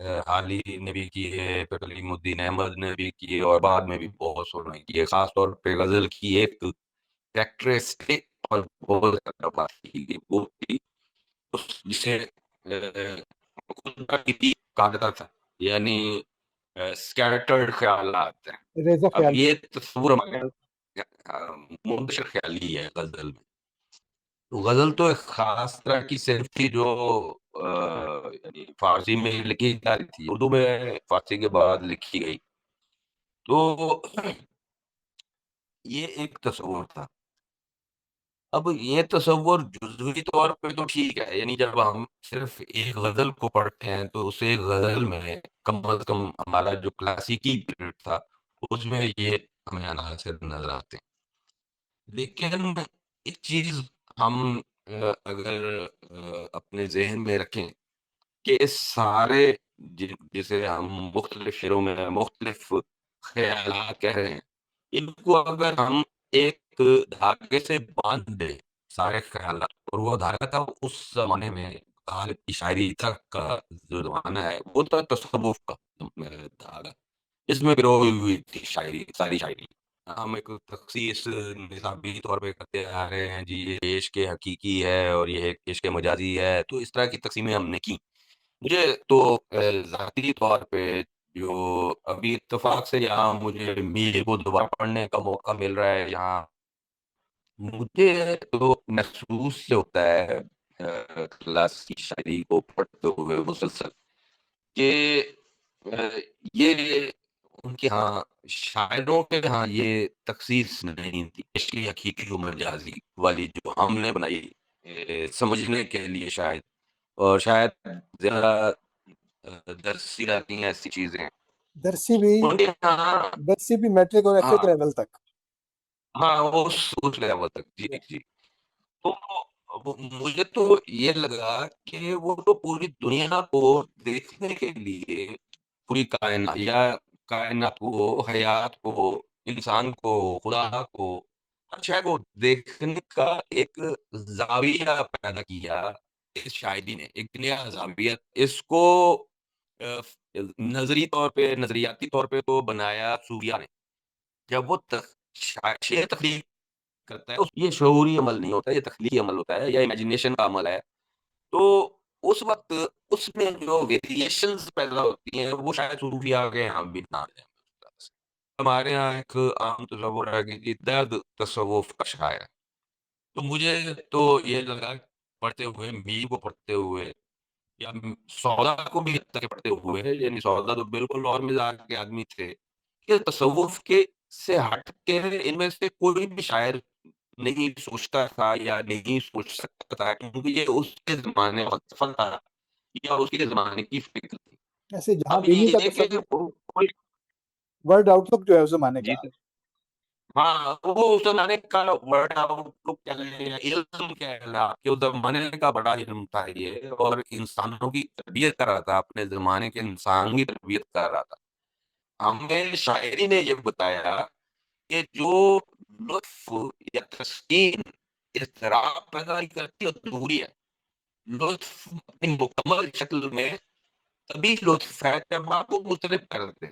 علی نے بھی کیے، پھر کلیم الدین احمد نے بھی کیے، اور بعد میں بھی بہت سو نے کیے. خاص طور پہ غزل کی ایک کریکٹرسٹک اور بہت زیادہ بات کی گئی وہ تھی جسے خدا کی تیگ کہا جاتا تھا، یعنی اسکیٹرڈ خیالات ہیں. ریزہ اب خیال. یہ تصور ہمارا منتشر خیالی ہے غزل میں. غزل تو ایک خاص طرح کی صنف تھی جو یعنی فارسی میں لکھی جاتی تھی، اردو میں فارسی کے بعد لکھی گئی. تو یہ ایک تصور تھا. اب یہ تصور جزوی طور پہ تو ٹھیک ہے، یعنی جب ہم صرف ایک غزل کو پڑھتے ہیں تو اسے غزل میں کم از کم ہمارا جو کلاسیکی پیریڈ تھا اس میں یہ ہمیں عناصر نظر آتے ہیں. لیکن ایک چیز ہم اگر اپنے ذہن میں رکھیں کہ اس سارے جسے ہم مختلف شعروں میں مختلف خیالات کہہ رہے ہیں، ان کو اگر ہم ایک دھاگے سے باندھ دیں سارے خیالات، اور وہ دھاگا تھا اس زمانے میں غالب کی شاعری تک کا جو زمانہ ہے وہ تھا تصوف کا دھاگا، اس میں پروئی ہوئی تھی شاعری، ساری شاعری. ہم ایک تخصیص نصابی طور پہ کرتے آ رہے ہیں، جی یہ عشق حقیقی ہے اور یہ عشق مجازی ہے، تو اس طرح کی تقسیمیں ہم نے کی. مجھے تو ذاتی طور پہ جو ابھی اتفاق سے یہاں مجھے میر کو دوبارہ پڑھنے کا موقع مل رہا ہے، یہاں مجھے تو محسوس سے ہوتا ہے کلاسی شاعری کو پڑھتے ہوئے مسلسل کہ یہ ان کے ہاں شاعروں کے ہاں یہ تخصیص نہیں تھی عشق حقیقی و مجازی والی جو ہم نے بنائی سمجھنے کے لیے شاید، اور شاید زیادہ درسی رہتی ہیں ایسی چیزیں درسی بھی ان کے ہاں. درسی بھی میٹرک اور ایپک ہاں لیول تک. ہاں اس لیول تک، جی جی. تو مجھے تو یہ لگا کہ وہ تو پوری دنیا کو دیکھنے کے لیے، پوری کائنات یا کائنات کو، حیات کو، انسان کو، خدا کو، ہر شے کو دیکھنے کا ایک زاویہ پیدا کیا اس شاعری نے، ایک نیا زاویہ. اس کو نظری طور پہ، نظریاتی طور پہ تو بنایا صوفیہ نے. جب وہ شعر تخلیق کرتا ہے یہ شعوری عمل نہیں ہوتا، یہ تخلیقی عمل ہوتا ہے یا امیجنیشن کا عمل ہے. تو اس وقت اس میں جو ویریشنز پیدا ہوتی ہیں وہ شاید صوفیہ کے یہاں بھی نہ ہیں. ہمارے یہاں ایک عام تصور ہے کہ درد تصوف کا شاعر. تو مجھے تو یہ لگا پڑھتے ہوئے، میر کو پڑھتے ہوئے یا سودا کو بھی پڑھتے ہوئے، یعنی سودا تو بالکل اور مزاج کے آدمی تھے، کہ تصوف کے سے ہٹ کے ان میں سے کوئی بھی شاعر نہیں سوچتا تھا یا نہیں سوچ سکتا تھا، کیونکہ یہ اس کے زمانے کا فلسفہ تھا یا اس کے زمانے کی فکر تھی. ایسے جہاں اب بینی کا یہ کہ تصور، کوئی ورڈ آؤٹ لک جو ہے اس زمانے جی کا. ہاں وہ اس زمانے کا ورڈ آؤٹ لک کہہ لیں یا علم کہہ لیں، کہ اس زمانے کا بڑا علم تھا یہ، اور انسانوں کی تربیت کر رہا تھا، اپنے زمانے کے انسان کی تربیت کر رہا تھا. ہمیں شاعری نے یہ بتایا کہ جو لطف یا تسکین اضطراب پیدا نہیں کرتی اور ضروری ہے. لطف اپنی مکمل شکل میں تبھی لطف ہے جب آپ کو مضطرب کر دیتے.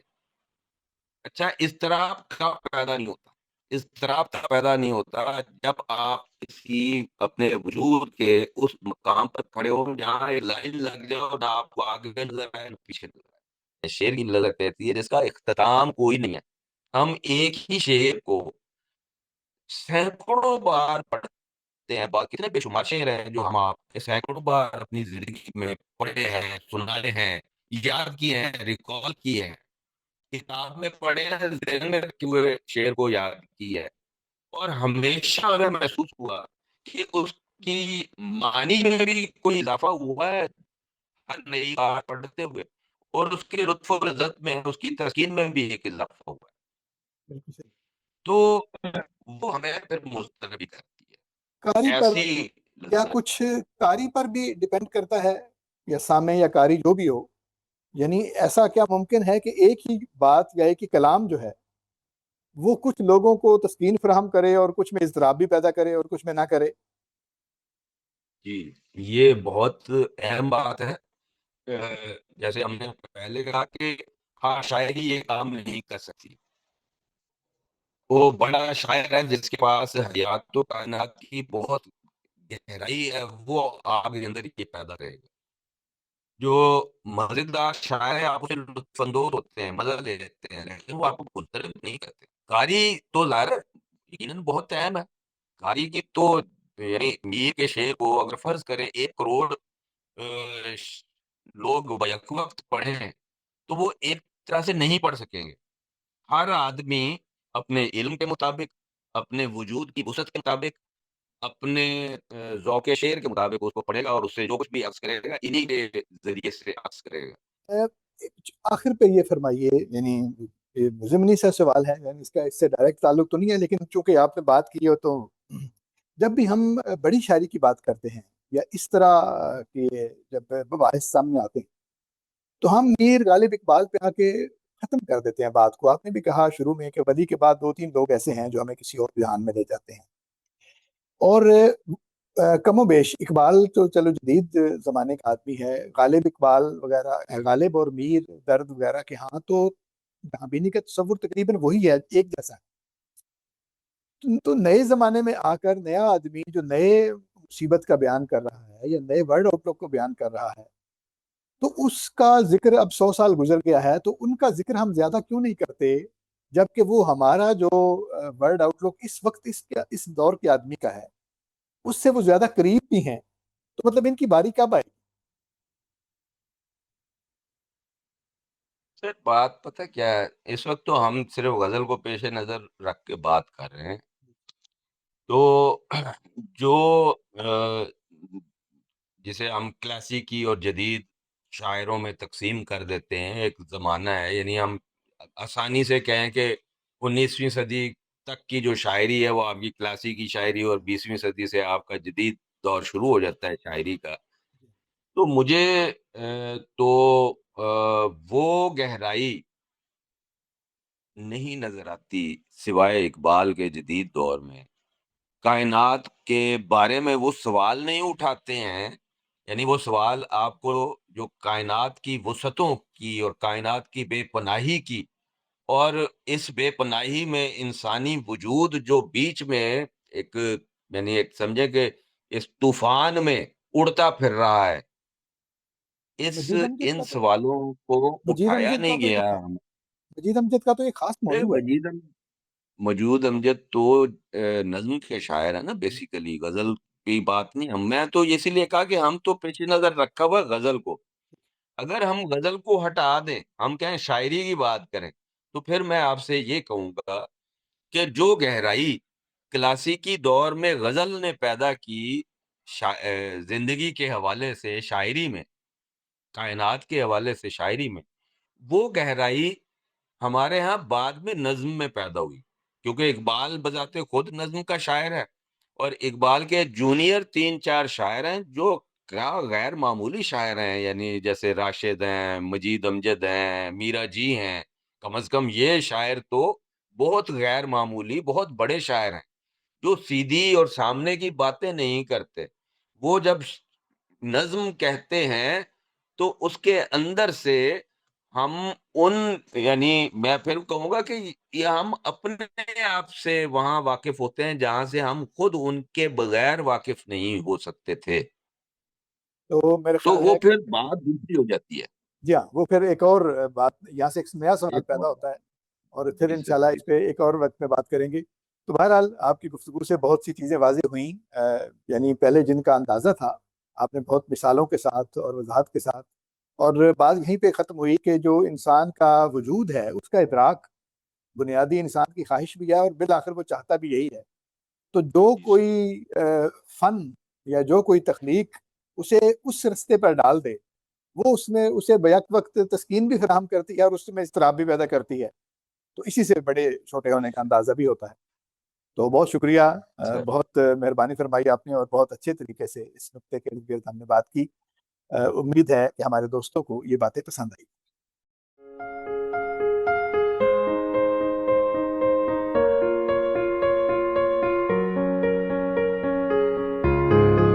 اچھا اضطراب کا پیدا نہیں ہوتا، اضطراب کا پیدا نہیں ہوتا جب آپ کسی اپنے وجود کے اس مقام پر کھڑے ہو جہاں ایک لائن لگ جائے اور نہ آپ کو آگے نظر آئے نہ پیچھے نظر آئے. شعر کی لذت کہتی ہے جس کا اختتام کوئی نہیں ہے. ہم ایک ہی شعر کو سینکڑوں بار پڑھتے ہیں، کتنے بے شمار شعر ہیں جو ہم آپ کے سینکڑوں بار اپنی زندگی میں پڑھے ہیں، سنائے ہیں، یاد کیے ہیں، ریکال کیے ہیں، کتاب میں پڑھے ہیں، ذہن میں رکھے ہوئے شعر کو یاد کی ہے. اور ہمیشہ ہمیں محسوس ہوا کہ اس کی معنی میں بھی کوئی اضافہ ہوا ہے ہر نئی بار پڑھتے ہوئے، اور اس کے لطف و لذت میں، اس کی تسکین میں بھی ایک اضافہ ہوا ہے. بالکل صحیح. تو وہ ہمیں پھر مضطرب بھی کرتی قاری ہے پر ایسی کیا لذت. کچھ قاری پر بھی ڈیپینڈ کرتا ہے، یا سامع یا قاری جو بھی ہو، یعنی ایسا کیا ممکن ہے کہ ایک ہی بات یا ایک ہی کلام جو ہے وہ کچھ لوگوں کو تسکین فراہم کرے اور کچھ میں اضطراب بھی پیدا کرے اور کچھ میں نہ کرے؟ جی یہ بہت اہم بات ہے. جیسے ہم نے پہلے کہا کہ ہاں شاعری یہ کام نہیں کر سکتی، وہ بڑا شاعر ہے جس کے پاس حیات و کائنات کی بہت گہرائی ہے، وہ آپ کے اندر یہ پیدا کرے گا. جو مزیدار شاعر ہیں آپ اسے لطف اندوز ہوتے ہیں، مزہ لے لیتے ہیں، لیکن وہ آپ کو منتظر نہیں کرتے. قاری تو ظاہر ہے یقیناً بہت اہم ہے. قاری کی تو یعنی میر کے شعر کو اگر فرض کریں 1 کروڑ لوگ بیک وقت پڑھیں تو وہ ایک طرح سے نہیں پڑھ سکیں گے. ہر آدمی اپنے علم کے مطابق، اپنے وجود کی وسعت کے مطابق، اپنے ذوق شعر کے مطابق اس کو پڑھے گا، اور اس سے جو کچھ بھی عکس کرے گا انہی کے ذریعے سے عکس کرے گا. آخر پہ یہ فرمائیے، یعنی یہ ضمنی سا سوال ہے، یعنی اس کا اس سے ڈائریکٹ تعلق تو نہیں ہے، لیکن چونکہ آپ نے بات کی ہو تو جب بھی ہم بڑی شاعری کی بات کرتے ہیں یا اس طرح کے جب مباحث سامنے آتے ہیں تو ہم میر غالب اقبال پہ آ کے ختم کر دیتے ہیں بات کو. آپ نے بھی کہا شروع میں کہ ولی کے بعد 2-3 لوگ ایسے ہیں جو ہمیں کسی اور جہان میں لے جاتے ہیں، اور کم و بیش اقبال تو چلو جدید زمانے کا آدمی ہے، غالب اقبال وغیرہ، غالب اور میر درد وغیرہ کے ہاں تو جہاں بینی کا تصور تقریباً وہی ہے، ایک جیسا ہے. تو نئے زمانے میں آ کر نیا آدمی جو نئے مصیبت کا بیان کر رہا ہے یا نئے ورڈ آؤٹ لک کو بیان کر رہا ہے، تو اس کا ذکر اب 100 سال گزر گیا ہے تو ان کا ذکر ہم زیادہ کیوں نہیں کرتے، جبکہ وہ ہمارا جو ورڈ آؤٹ لک اس وقت اس دور کے آدمی کا ہے اس سے وہ زیادہ قریب بھی ہیں. تو مطلب ان کی باری کب آئے؟ سر بات پتہ کیا ہے، اس وقت تو ہم صرف غزل کو پیش نظر رکھ کے بات کر رہے ہیں. تو جو جسے ہم کلاسیکی اور جدید شاعروں میں تقسیم کر دیتے ہیں، ایک زمانہ ہے، یعنی ہم آسانی سے کہیں کہ 19ویں صدی تک کی جو شاعری ہے وہ آپ کی کلاسیکی شاعری، اور 20ویں صدی سے آپ کا جدید دور شروع ہو جاتا ہے شاعری کا. تو مجھے تو وہ گہرائی نہیں نظر آتی سوائے اقبال کے جدید دور میں. کائنات کے بارے میں وہ سوال نہیں اٹھاتے ہیں، یعنی وہ سوال آپ کو جو کائنات کی وسعتوں کی اور کائنات کی بے پناہی کی، اور اس بے پناہی میں انسانی وجود جو بیچ میں ایک یعنی ایک سمجھے کہ اس طوفان میں اڑتا پھر رہا ہے، مجید امجد ان کا تو سوالوں کو مجید اٹھایا امجد کا نہیں تو گیا. مجید امجد کا تو ایک خاص موضوع ہے. موجود امجد تو نظم کے شاعر ہے نا، بیسیکلی غزل کی بات نہیں. میں تو اسی لیے کہا کہ ہم تو پیش نظر رکھا ہوا ہے غزل کو. اگر ہم غزل کو ہٹا دیں، ہم کہیں شاعری کی بات کریں، تو پھر میں آپ سے یہ کہوں گا کہ جو گہرائی کلاسیکی دور میں غزل نے پیدا کی زندگی کے حوالے سے شاعری میں، کائنات کے حوالے سے شاعری میں، وہ گہرائی ہمارے ہاں بعد میں نظم میں پیدا ہوئی. کیونکہ اقبال بذات خود نظم کا شاعر ہے، اور اقبال کے جونیئر 3-4 شاعر ہیں جو کیا غیر معمولی شاعر ہیں، یعنی جیسے راشد ہیں، مجید امجد ہیں، میرا جی ہیں. کم از کم یہ شاعر تو بہت غیر معمولی، بہت بڑے شاعر ہیں جو سیدھی اور سامنے کی باتیں نہیں کرتے. وہ جب نظم کہتے ہیں تو اس کے اندر سے ہم ان یعنی میں پھر کہوں گا کہ یہ ہم اپنے آپ سے وہاں واقف ہوتے ہیں جہاں سے ہم خود ان کے بغیر واقف نہیں ہو سکتے تھے. تو میرے تو خیال وہ ہے کہ پھر بات دوسری ہو جاتی ہے. جی ہاں، وہ پھر ایک اور بات یہاں سے ایک نیا سوال ایک پیدا اور ہوتا ہے، اور پھر جی سر، انشاءاللہ جی اس پہ ایک اور وقت میں بات کریں گے. تو بہرحال آپ کی گفتگو سے بہت سی چیزیں واضح ہوئیں، یعنی پہلے جن کا اندازہ تھا آپ نے بہت مثالوں کے ساتھ اور وضاحت کے ساتھ، اور بات یہیں پہ ختم ہوئی کہ جو انسان کا وجود ہے اس کا ادراک بنیادی انسان کی خواہش بھی ہے، اور بالآخر وہ چاہتا بھی یہی ہے. تو جو جی سر. کوئی فن یا جو کوئی تخلیق اسے اس رستے پر ڈال دے، وہ اس میں اسے بیک وقت تسکین بھی فراہم کرتی ہے اور اس میں اضطراب بھی پیدا کرتی ہے. تو اسی سے بڑے چھوٹے ہونے کا اندازہ بھی ہوتا ہے. تو بہت شکریہ، سر بہت مہربانی فرمائی آپ نے، اور بہت اچھے طریقے سے اس نقطے کے ارد گرد ہم نے بات کی. امید ہے کہ ہمارے دوستوں کو یہ باتیں پسند آئی.